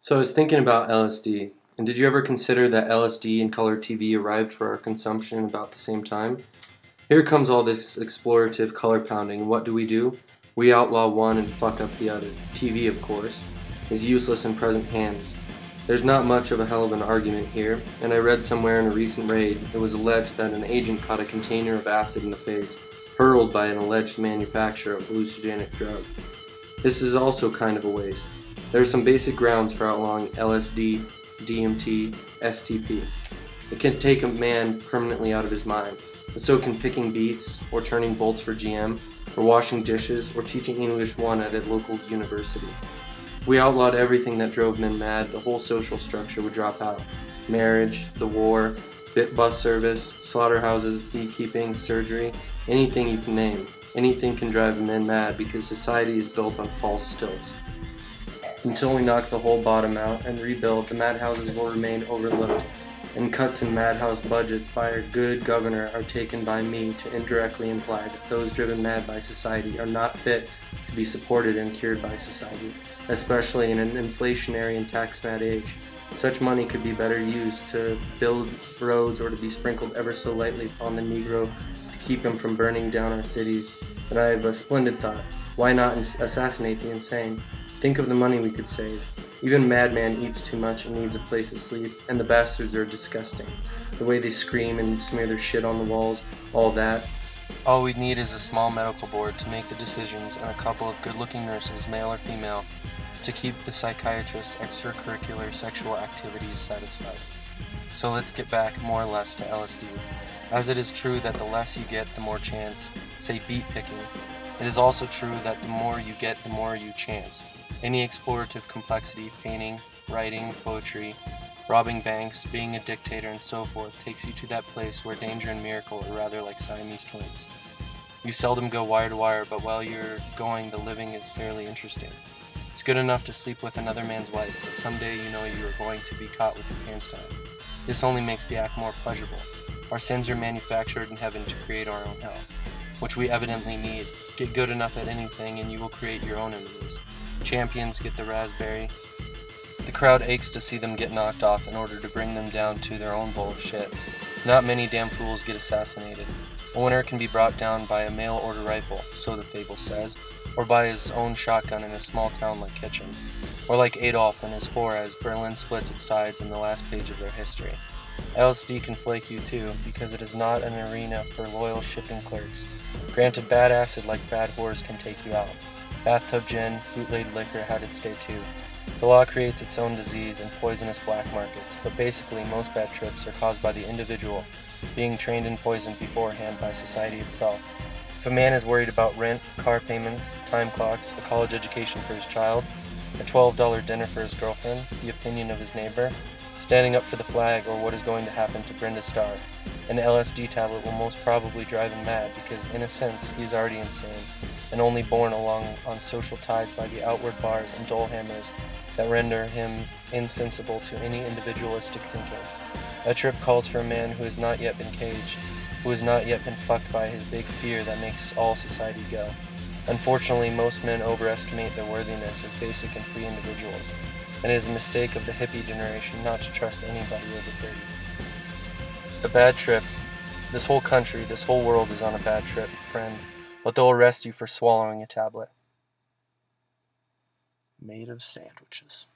So I was thinking about LSD, and did you ever consider that LSD and color TV arrived for our consumption about the same time? Here comes all this explorative color pounding, and what do? We outlaw one and fuck up the other. TV, of course, is useless in present hands. There's not much of a hell of an argument here, and I read somewhere in a recent raid it was alleged that an agent caught a container of acid in the face, hurled by an alleged manufacturer of hallucinogenic drug. This is also kind of a waste. There are some basic grounds for outlawing LSD, DMT, STP. It can take a man permanently out of his mind, but so can picking beets, or turning bolts for GM, or washing dishes, or teaching English 1 at a local university. If we outlawed everything that drove men mad, the whole social structure would drop out. Marriage, the war, bus service, slaughterhouses, beekeeping, surgery, anything you can name. Anything can drive men mad because society is built on false stilts. Until we knock the whole bottom out and rebuild, the madhouses will remain overlooked, and cuts in madhouse budgets by our good governor are taken by me to indirectly imply that those driven mad by society are not fit to be supported and cured by society, especially in an inflationary and tax-mad age. Such money could be better used to build roads or to be sprinkled ever so lightly upon the Negro to keep him from burning down our cities. But I have a splendid thought. Why not assassinate the insane? Think of the money we could save. Even madman eats too much and needs a place to sleep, and the bastards are disgusting. The way they scream and smear their shit on the walls, all that. All we'd need is a small medical board to make the decisions and a couple of good-looking nurses, male or female, to keep the psychiatrist's extracurricular sexual activities satisfied. So let's get back more or less to LSD. As it is true that the less you get, the more chance, say beat picking, it is also true that the more you get, the more you chance. Any explorative complexity, painting, writing, poetry, robbing banks, being a dictator, and so forth takes you to that place where danger and miracle are rather like Siamese twins. You seldom go wire to wire, but while you're going, the living is fairly interesting. It's good enough to sleep with another man's wife, but someday you know you are going to be caught with your pants down. This only makes the act more pleasurable. Our sins are manufactured in heaven to create our own hell, which we evidently need. Get good enough at anything and you will create your own enemies. Champions get the raspberry. The crowd aches to see them get knocked off in order to bring them down to their own bowl of shit. Not many damn fools get assassinated. A winner can be brought down by a mail-order rifle, so the fable says, or by his own shotgun in a small town like Kitchen, or like Adolf and his whore as Berlin splits its sides in the last page of their history. LSD can flake you too, because it is not an arena for loyal shipping clerks. Granted, bad acid like bad whores can take you out. Bathtub gin, bootleg liquor had its day too. The law creates its own disease and poisonous black markets, but basically most bad trips are caused by the individual being trained and poisoned beforehand by society itself. If a man is worried about rent, car payments, time clocks, a college education for his child, a $12 dinner for his girlfriend, the opinion of his neighbor, standing up for the flag, or what is going to happen to Brenda Starr, an LSD tablet will most probably drive him mad because, in a sense, he is already insane, and only borne along on social ties by the outward bars and dull hammers that render him insensible to any individualistic thinking. That trip calls for a man who has not yet been caged, who has not yet been fucked by his big fear that makes all society go. Unfortunately, most men overestimate their worthiness as basic and free individuals, and it is a mistake of the hippie generation not to trust anybody over 30. A bad trip. This whole country, this whole world is on a bad trip, friend, but they'll arrest you for swallowing a tablet made of sandwiches.